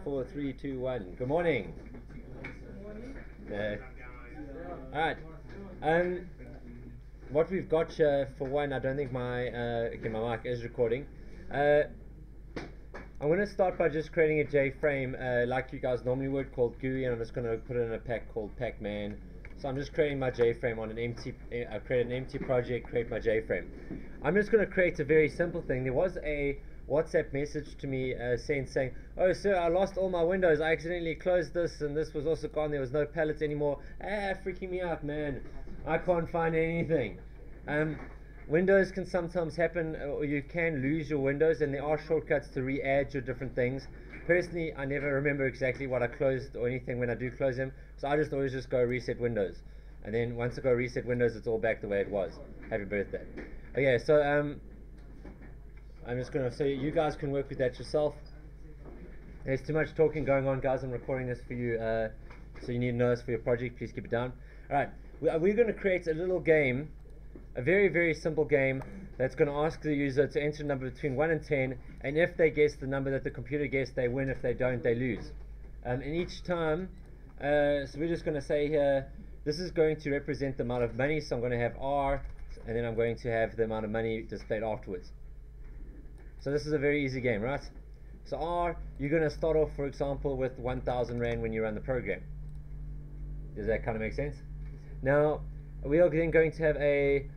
4, 3, 2, 1. Good morning. Alright. What we've got here, for one, I don't think my mic is recording. I'm going to start by just creating a JFrame like you guys normally would, called GUI, and I'm just going to put it in a pack called Pac-Man. So I'm just creating my JFrame on an empty, I create an empty project, create my JFrame. I'm just going to create a very simple thing. There was a WhatsApp message to me saying, oh sir, I lost all my windows, I accidentally closed this and this was also gone, there was no pallets anymore. Freaking me out, man, I can't find anything. Windows can sometimes happen, or you can lose your windows, and there are shortcuts to re-add your different things. Personally, I never remember exactly what I closed or anything when I do close them, so I just always just go reset Windows, and then once I go reset Windows, it's all back the way it was. Happy birthday. Okay, so I'm just going to say you guys can work with that yourself. There's too much talking going on, guys. I'm recording this for you, so you need to know this for your project. Please keep it down. Alright, we're going to create a little game, a very, very simple game that's going to ask the user to enter a number between 1 and 10, and if they guess the number that the computer guessed, they win. If they don't, they lose. And each time, so we're just going to say here, this is going to represent the amount of money, so I'm going to have R, and then I'm going to have the amount of money displayed afterwards. So this is a very easy game, right? So R, you're going to start off, for example, with 1,000 Rand when you run the program. Does that kind of make sense? Now, we are then going to have a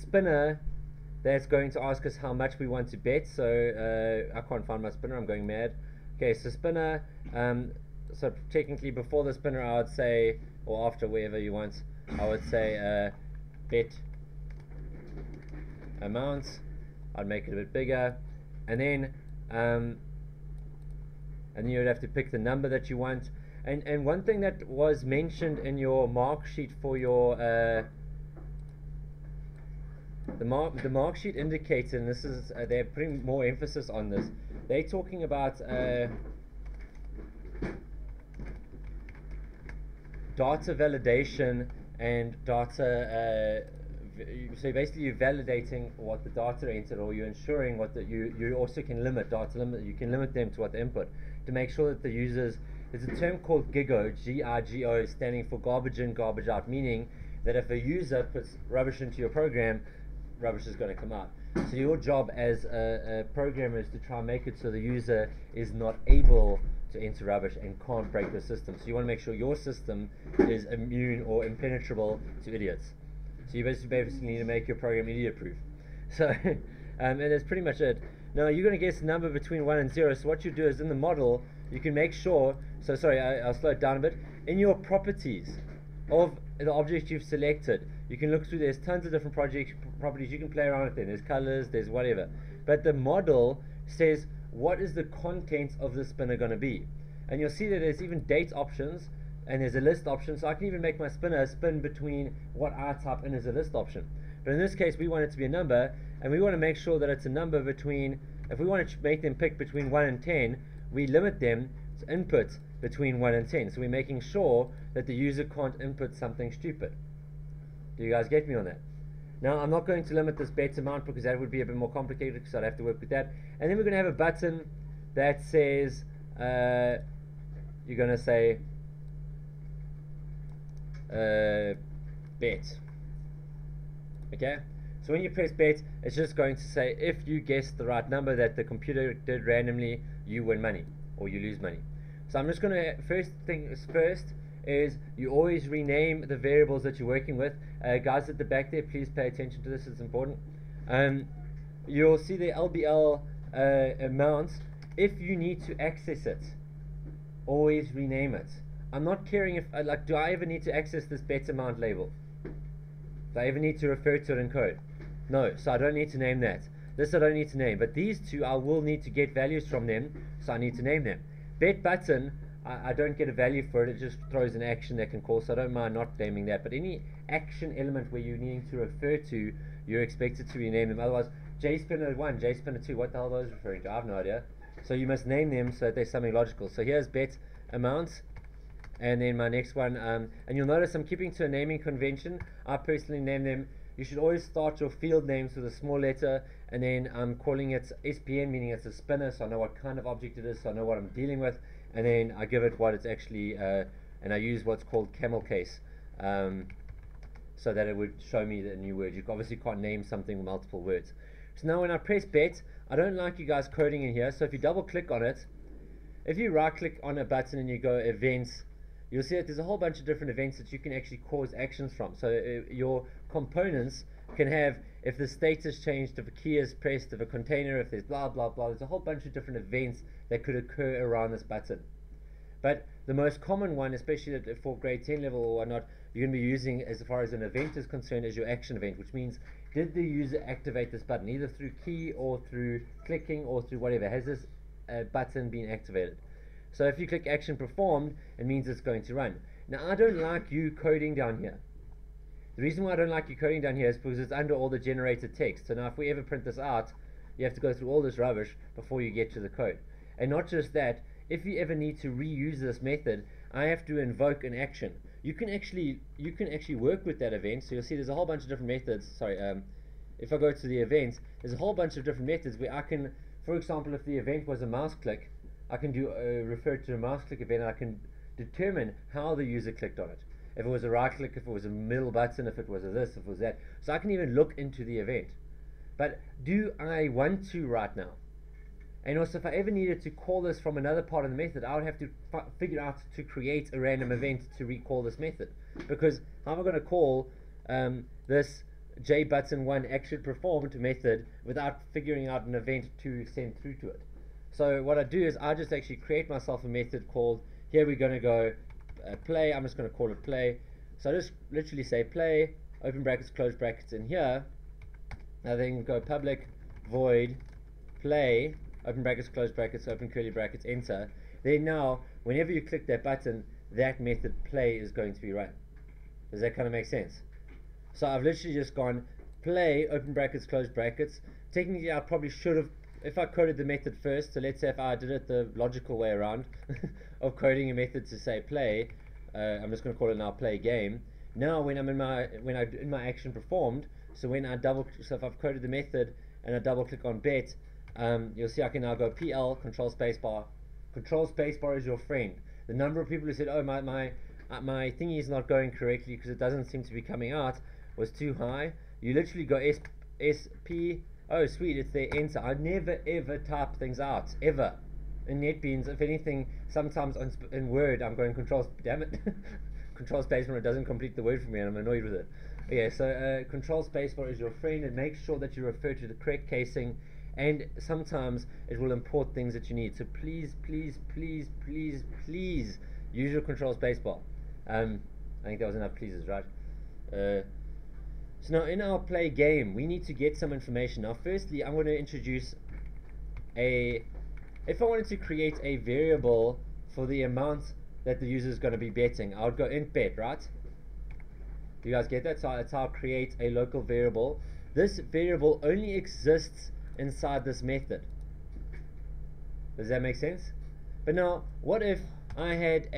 spinner that's going to ask us how much we want to bet. So I can't find my spinner, I'm going mad. Okay, so spinner, so technically before the spinner I would say, or after, wherever you want, I would say bet amount. I'd make it a bit bigger, and then you would have to pick the number that you want. And one thing that was mentioned in your mark sheet for your the mark sheet indicates, and this is they're putting more emphasis on this. They're talking about data validation and data. So basically, you're validating what the data entered, or you're ensuring what you also can limit data limit. You can limit them to what the input to make sure that the users. There's a term called GIGO, G-I-G-O, standing for garbage in, garbage out, meaning that if a user puts rubbish into your program, rubbish is going to come out. So your job as a programmer is to try and make it so the user is not able to enter rubbish and can't break the system. So you want to make sure your system is immune or impenetrable to idiots. So you basically need to make your program idiot-proof. So, and that's pretty much it. Now you're going to guess a number between 1 and 0. So what you do is in the model, you can make sure, so sorry, I'll slow it down a bit. In your properties of the object you've selected, you can look through, there's tons of different properties, you can play around with them, there's colors, there's whatever. But the model says, what is the contents of the spinner going to be? And you'll see that there's even date options, and there's a list option, so I can even make my spinner spin between what I type in as a list option. But in this case, we want it to be a number, and we want to make sure that it's a number between, if we want to make them pick between 1 and 10, we limit them to input between 1 and 10. So we're making sure that the user can't input something stupid. Do you guys get me on that? Now, I'm not going to limit this bet amount because that would be a bit more complicated, because I'd have to work with that. And then we're going to have a button that says, you're going to say, bet. Okay? So when you press bet, it's just going to say, if you guess the right number that the computer did randomly, you win money, or you lose money. So I'm just going to, first is you always rename the variables that you're working with. Guys at the back there, please pay attention to this, it's important. You'll see the LBL amounts. If you need to access it, always rename it. I'm not caring if, do I ever need to access this bet amount label? Do I ever need to refer to it in code? No, so I don't need to name that. This I don't need to name, but these two I will need to get values from them, so I need to name them. Bet button, I don't get a value for it, it just throws an action that can call, so I don't mind not naming that. But any action element where you're needing to refer to, you're expected to rename them. Otherwise, JSpinner 1, JSpinner 2, what the hell are those referring to? I have no idea. So you must name them so that there's something logical. So here's bet amounts. And then my next one, and you'll notice I'm keeping to a naming convention. I personally name them. You should always start your field names with a small letter, and then I'm calling it SPN, meaning it's a spinner, so I know what kind of object it is, so I know what I'm dealing with. and then I give it what it's actually, and I use what's called camel case, so that it would show me the new word. You obviously can't name something with multiple words. So now when I press bet, I don't like you guys coding in here, so if you double click on it, if you right click on a button and you go events, you'll see that there's a whole bunch of different events that you can actually cause actions from. So your components can have, if the state has changed, if a key is pressed, if a container, if there's blah blah blah, there's a whole bunch of different events that could occur around this button. But the most common one, especially for grade 10 level or whatnot, you're going to be using as far as an event is concerned is your action event, which means did the user activate this button, either through key or through clicking or through whatever. Has this button been activated? So if you click action performed, it means it's going to run. Now I don't like you coding down here. The reason why I don't like you coding down here is because it's under all the generated text. So now if we ever print this out, you have to go through all this rubbish before you get to the code. And not just that, if you ever need to reuse this method, I have to invoke an action. You can actually work with that event. So you'll see there's a whole bunch of different methods. Sorry, if I go to the events, there's a whole bunch of different methods where I can, for example, if the event was a mouse click, I can do refer to a mouse click event, and I can determine how the user clicked on it. If it was a right click, if it was a middle button, if it was a this, if it was that. So I can even look into the event. But do I want to right now? And also, if I ever needed to call this from another part of the method, I would have to figure out to create a random event to recall this method. Because how am I going to call this JButton1 action performed method without figuring out an event to send through to it? So what I do is I just actually create myself a method called, here we're going to go play. I'm just going to call it play. So I just literally say play, open brackets, close brackets in here. Now then go public void play, open brackets, close brackets, open curly brackets, enter. Then now, whenever you click that button, that method play is going to be run. Does that kind of make sense? So I've literally just gone play, open brackets, close brackets. Technically, I probably should have, if I coded the method first, so let's say if I did it the logical way around of coding a method to say play, I'm just going to call it now play game. Now when I'm in my action performed, so when I so if I've coded the method and I double click on bet, you'll see I can now go PL, control spacebar. Control spacebar is your friend. The number of people who said, oh, my thingy is not going correctly because it doesn't seem to be coming out was too high. You literally go SP, oh sweet, it's there, enter. I never ever type things out, ever. In NetBeans, if anything, sometimes in Word I'm going control, damn it, control spacebar, it doesn't complete the word for me and I'm annoyed with it. Okay, so control spacebar is your friend, and make sure that you refer to the correct casing, and sometimes it will import things that you need. So please, please, please, please, please use your control spacebar. I think that was enough pleases, right? So now in our play game, we need to get some information. Now firstly, I'm going to introduce if I wanted to create a variable for the amount that the user is going to be betting, I would go int bet, right? Do you guys get that? So that's how I create a local variable. This variable only exists inside this method. Does that make sense? But now, what if I had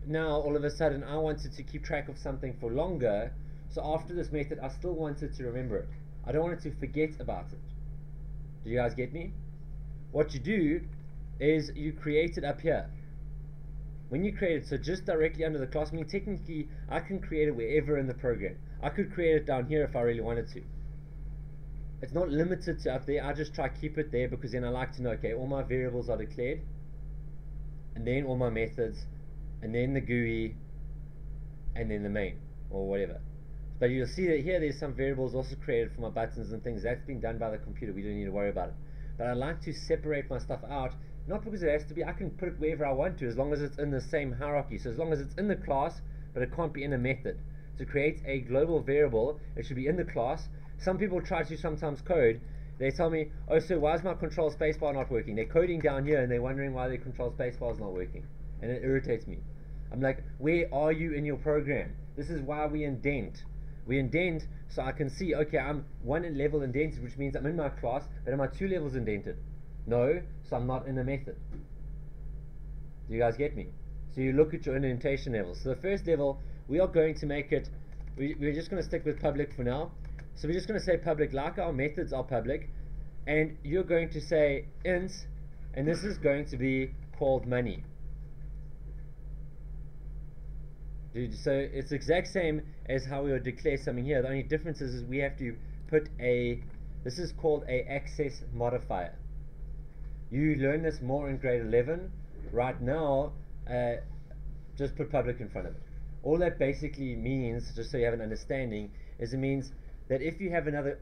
now all of a sudden I wanted to keep track of something for longer, so after this method I still wanted to remember it. I don't want it to forget about it. Do you guys get me? What you do is you create it up here. When you create it, so just directly under the class, I mean technically I can create it wherever in the program. I could create it down here if I really wanted to. It's not limited to up there. I just try to keep it there because then I like to know, okay, all my variables are declared, and then all my methods, and then the GUI, and then the main, or whatever. But you'll see that here there's some variables also created for my buttons and things. That's been done by the computer. We don't need to worry about it. But I like to separate my stuff out, not because it has to be. I can put it wherever I want to as long as it's in the same hierarchy. So as long as it's in the class, but it can't be in a method. To create a global variable, it should be in the class. Some people try to sometimes code. They tell me, oh, so why is my control spacebar not working? They're coding down here and they're wondering why their control spacebar is not working. And it irritates me. I'm like, where are you in your program? This is why we indent. We indent so I can see, okay, I'm 1 level indented, which means I'm in my class, but am I 2 levels indented? No, so I'm not in a method. Do you guys get me? So you look at your indentation levels. So the first level, we are going to make it, we're just going to stick with public for now. So we're just going to say public like our methods are public, and you're going to say int, and this is going to be called money. So it's the exact same as how we would declare something here. The only difference is we have to put this is called a access modifier. You learn this more in grade 11. Right now, just put public in front of it. All that basically means, just so you have an understanding, is it means that if you have another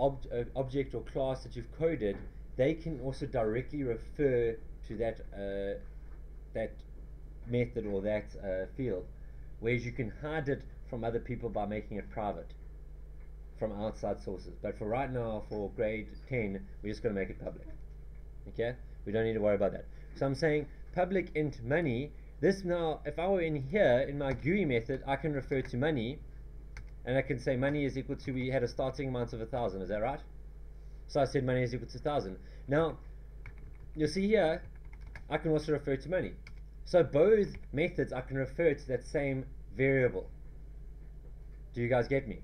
object or class that you've coded, they can also directly refer to that method or that field, whereas you can hide it from other people by making it private from outside sources. But for right now, for grade 10, we're just going to make it public. Okay? We don't need to worry about that. So I'm saying public int money. This now, if I were in here, in my GUI method, I can refer to money, and I can say money is equal to, we had a starting amount of 1,000, is that right? So I said money is equal to 1,000. Now, you'll see here, I can also refer to money. So both methods, I can refer to that same variable. Do you guys get me?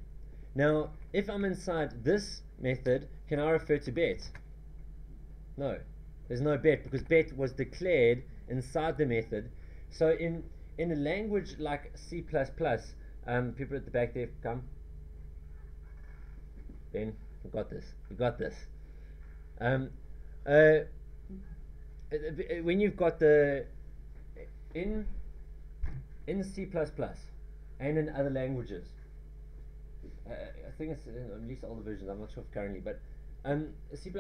Now, if I'm inside this method, can I refer to bet? No, there's no bet, because bet was declared inside the method. So in a language like C++, people at the back there, come. Ben, you got this. You got this. When you've got the in C++ and in other languages, I think it's at least older versions. I'm not sure if currently, but C++,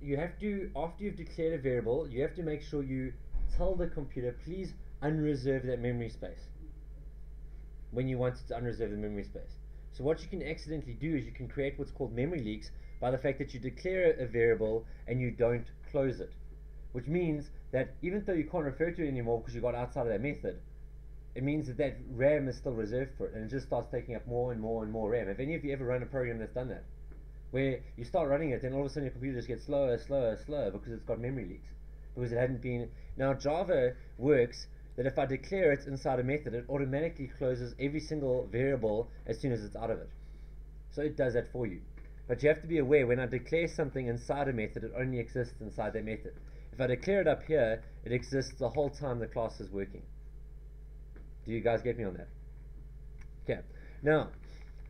you have to, after you've declared a variable, you have to make sure you tell the computer, please unreserve that memory space when you want it to unreserve the memory space. So what you can accidentally do is you can create what's called memory leaks by the fact that you declare a variable and you don't close it, which means that even though you can't refer to it anymore because you got outside of that method, it means that that RAM is still reserved for it, and it just starts taking up more and more and more RAM. Have any of you ever run a program that's done that? Where you start running it, then all of a sudden your computer just gets slower, slower, slower because it's got memory leaks. Because it hadn't been... Now Java works that if I declare it inside a method, it automatically closes every single variable as soon as it's out of it. So it does that for you. But you have to be aware, when I declare something inside a method, it only exists inside that method. If I declare it up here, it exists the whole time the class is working. Do you guys get me on that? Okay. Now,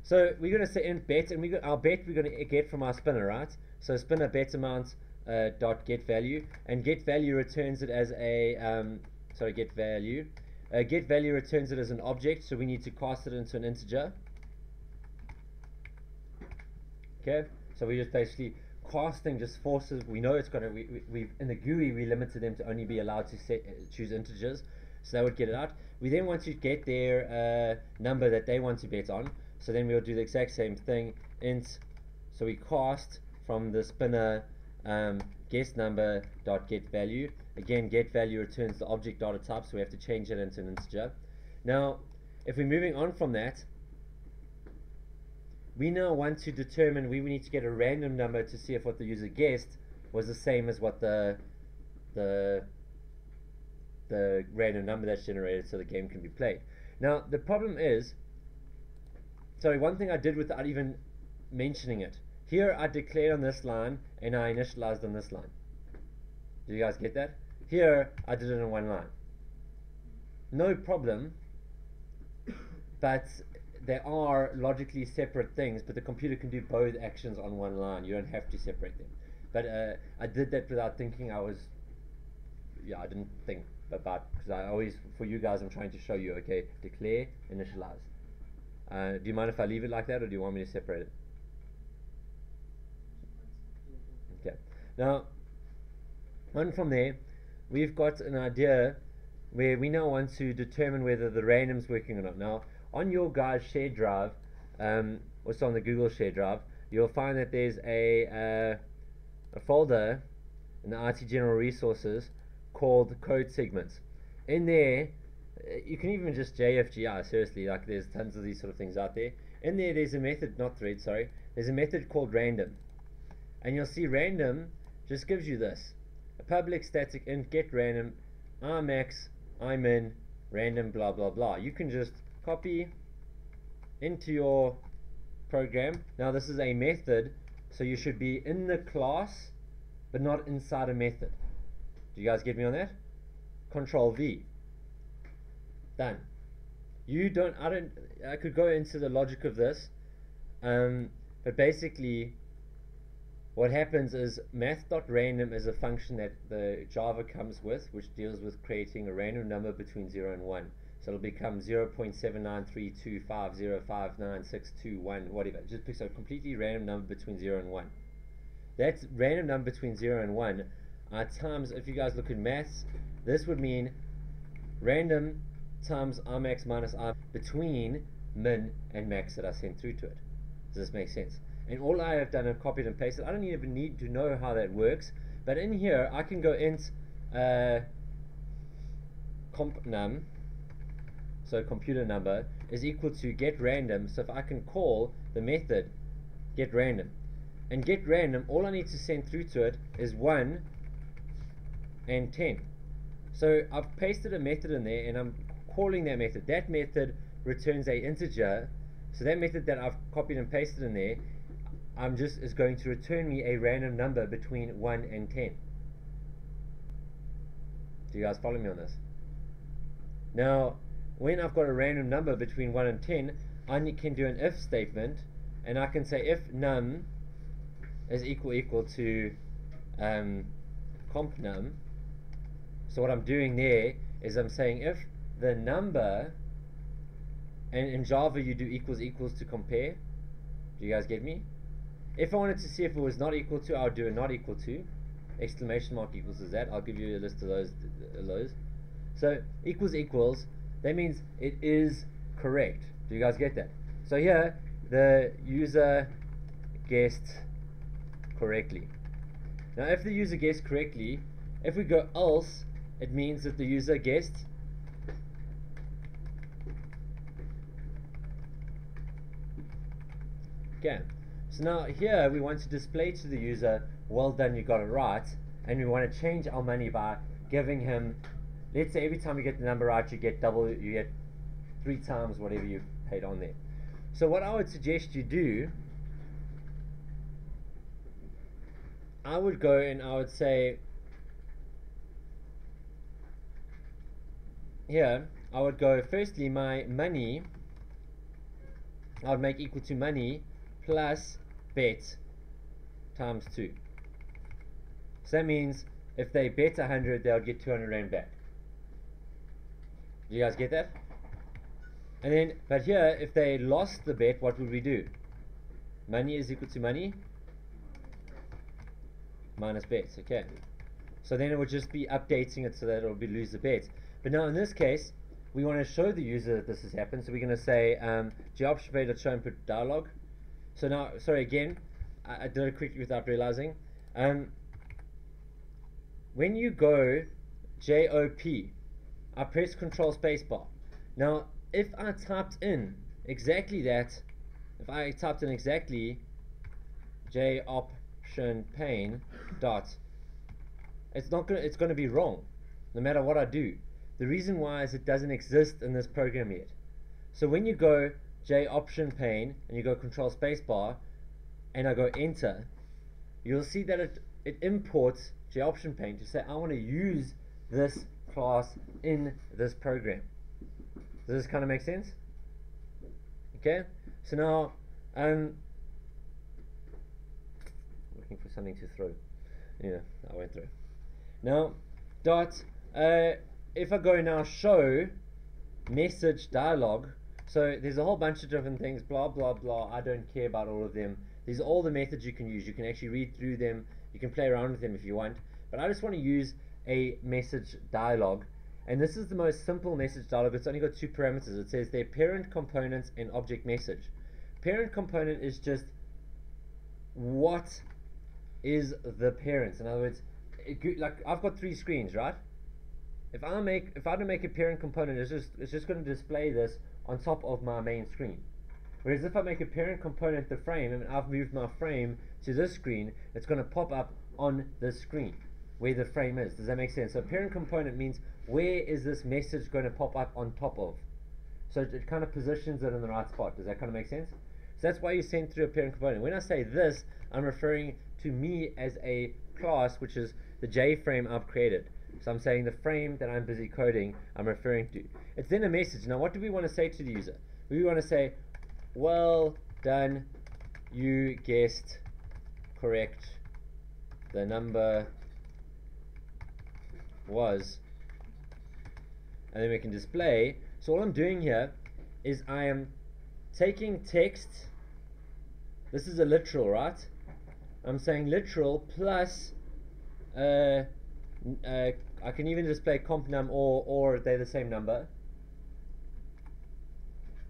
so we're going to say int bet, and our bet we're going to get from our spinner, right? So spinner bet amount dot get value, and get value returns it as a get value. Get value returns it as an object, so we need to cast it into an integer. Okay, so we just basically casting just forces. We know it's going to. We've in the GUI we limited them to only be allowed to choose integers, so that would get it out. We then want to get their number that they want to bet on. So then we'll do the exact same thing. Int. So we cast from the spinner guess number dot get value. Again, get value returns the object data type, so we have to change it into an integer. Now, if we're moving on from that, we now want to determine, we need to get a random number to see if what the user guessed was the same as what the random number that's generated, so the game can be played. Now, the problem is, sorry, one thing I did without even mentioning it. Here I declared on this line and I initialized on this line. Do you guys get that? Here I did it in one line. No problem, but they are logically separate things, but the computer can do both actions on one line. You don't have to separate them. But I did that without thinking. I didn't think about, because I always, for you guys, I'm trying to show you, okay, declare, initialize. Do you mind if I leave it like that, or do you want me to separate it? Okay. Now, on from there, we've got an idea where we now want to determine whether the random's working or not. Now, on your guys' shared drive, also on the Google shared drive, you'll find that there's a folder in the IT General Resources called Code Segments. In there, you can even just JFGI, seriously, like there's tons of these sort of things out there. In there, there's a method, not thread, sorry, there's a method called random. And you'll see random just gives you this. A public static int get random, rmax, imin, random, blah, blah, blah. You can just copy into your program. Now this is a method, so you should be in the class, but not inside a method. Do you guys get me on that? Control V. Done. I could go into the logic of this, but basically what happens is math.random is a function that the Java comes with, which deals with creating a random number between 0 and 1. So it'll become 0.79325059621, whatever. It just picks a completely random number between 0 and 1. That random number between 0 and 1 times, if you guys look at maths, this would mean random times rmax minus r between min and max that I sent through to it. Does this make sense? And all I have done is copied and pasted. I don't even need to know how that works, but in here I can go int comp num, so computer number is equal to get random. So if I can call the method get random, and get random, all I need to send through to it is 1 and 10. So I've pasted a method in there and I'm calling that method. That method returns a integer. So that method that I've copied and pasted in there, is going to return me a random number between 1 and 10. Do you guys follow me on this? Now, when I've got a random number between 1 and 10, I can do an if statement, and I can say if num is equal to comp num. So what I'm doing there is I'm saying if the number, and in Java you do equals to compare. Do you guys get me? If I wanted to see if it was not equal to, I would do a not equal to, exclamation mark equals is that. I'll give you a list of those. So equals, that means it is correct. Do you guys get that? So here, the user guessed correctly. Now if the user guessed correctly, if we go else, it means that the user guessed okay. So now here we want to display to the user, well done, you got it right, and we want to change our money by giving him, let's say every time you get the number right, you get 3 times whatever you paid on there. So what I would suggest you do, I would go and I would say, here, I would go, firstly, my money, I would make equal to money plus bet times 2. So that means if they bet 100, they'll get 200 Rand back. Do you guys get that? And then, but here, if they lost the bet, what would we do? Money is equal to money minus bets, okay. So then it would just be updating it so that it will be lose the bet. But now in this case, we want to show the user that this has happened, so we're going to say goptionpay.show input dialog. So now, sorry again, I did it quickly without realizing. When you go JOP, I press Control Spacebar. Now, if I typed in exactly that, if I typed in exactly joptionpain dot, it's going to be wrong, no matter what I do. The reason why is it doesn't exist in this program yet. So when you go joptionpain and you go Control Spacebar and I go enter, you'll see that it imports joptionpain to say I want to use this class in this program. Does this kind of make sense? Okay, so now looking for something to throw. Yeah, I went through. Now dot if I go now show message dialog, so there's a whole bunch of different things, blah blah blah, I don't care about all of them. These are all the methods you can use. You can actually read through them, you can play around with them if you want, but I just want to use a message dialog. And this is the most simple message dialog. It's only got 2 parameters. It says their parent components and object message. Parent component is just what is the parent. In other words, like I've got 3 screens, right? If I don't make a parent component, it's just going to display this on top of my main screen. Whereas if I make a parent component the frame, and I've moved my frame to this screen, it's going to pop up on this screen where the frame is. Does that make sense? So parent component means where is this message going to pop up on top of? So it kind of positions it in the right spot. Does that kind of make sense? So that's why you send through a parent component. When I say this, I'm referring to me as a class, which is the JFrame I've created. So I'm saying the frame that I'm busy coding, I'm referring to. It's then a message. Now what do we want to say to the user? We want to say, well done, you guessed correct, the number was, and then we can display. So all I'm doing here is I am taking text. This is a literal, right? I'm saying literal plus I can even display comp num or they're the same number.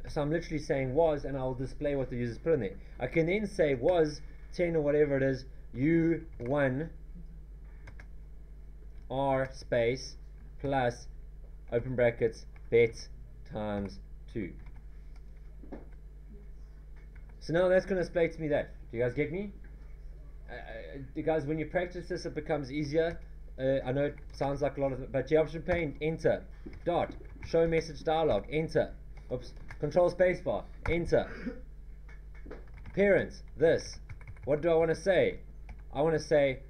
So I'm literally saying was, and I'll display what the user's put in there. I can then say was 10 or whatever it is, u1 r space plus open brackets bet times 2. So now that's going to display to me that. Do you guys get me? Guys, when you practice this, it becomes easier. I know it sounds like a lot of, but Option Paint, enter, dot, show message dialog, enter, oops, control spacebar, enter, parent, this. What do I want to say? I want to say,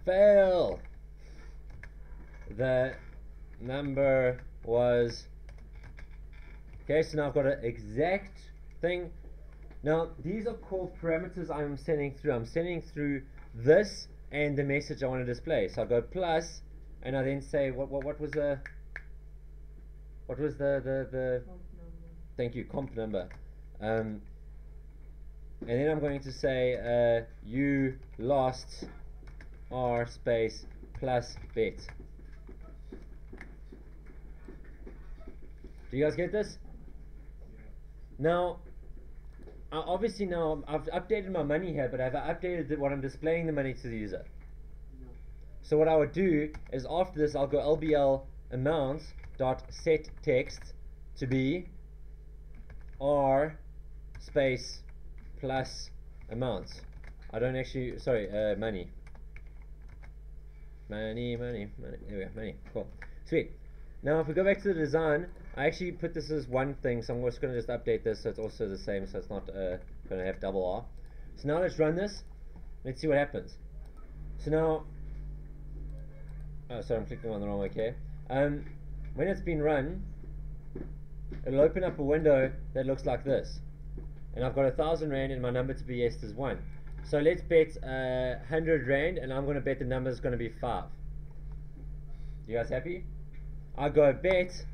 fail. The number was, okay, so now I've got an exact thing. Now, these are called parameters I'm sending through. I'm sending through this and the message I want to display. So I go plus, and I then say what was the comp number. Thank you, comp number. And then I'm going to say you lost r space plus bet. Do you guys get this? Now, obviously now I've updated my money here, but have I updated what I'm displaying the money to the user? No. So what I would do is after this I'll go LBL amounts dot set text to be r space plus amounts. I don't actually, sorry, money. There we go, money. Cool. Sweet. Now if we go back to the design, I actually put this as one thing, so I'm just going to just update this so it's also the same, so it's not going to have double R. So now let's run this. Let's see what happens. So now, oh sorry, I'm clicking on the wrong way, okay. When it's been run, it'll open up a window that looks like this. And I've got 1,000 Rand and my number to be yes is 1. So let's bet 100 Rand, and I'm going to bet the number is going to be 5. You guys happy? I go bet.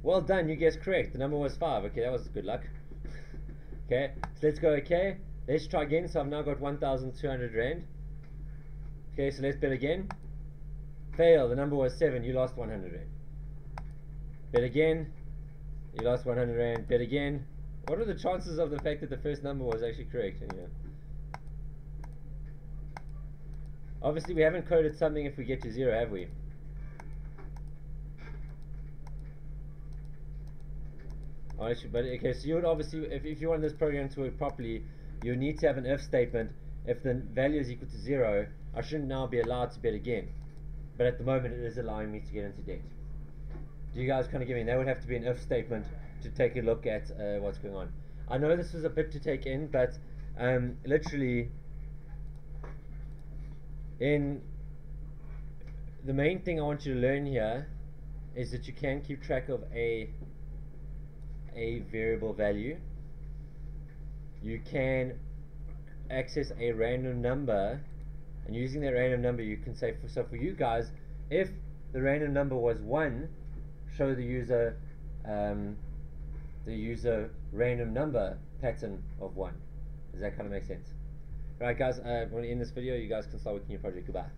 Well done, you guessed correct. The number was 5. Okay, that was good luck. Okay, so let's go okay. Let's try again. So I've now got 1,200 Rand. Okay, so let's bet again. Fail. The number was 7. You lost 100 Rand. Bet again. You lost 100 Rand. Bet again. What are the chances of the fact that the first number was actually correct? Anyway. Obviously, we haven't coded something if we get to 0, have we? But okay, so you would obviously, if you want this program to work properly, you need to have an if statement. If the value is equal to 0, I shouldn't now be allowed to bet again. But at the moment, it is allowing me to get into debt. Do you guys kind of get me? That would have to be an if statement to take a look at what's going on. I know this was a bit to take in, but literally, the main thing I want you to learn here is that you can keep track of a variable value. You can access a random number, and using that random number you can say, so for you guys, if the random number was 1, show the user random number pattern of 1. Does that kind of make sense? Right guys, I want to end this video. You guys can start working your project. Goodbye.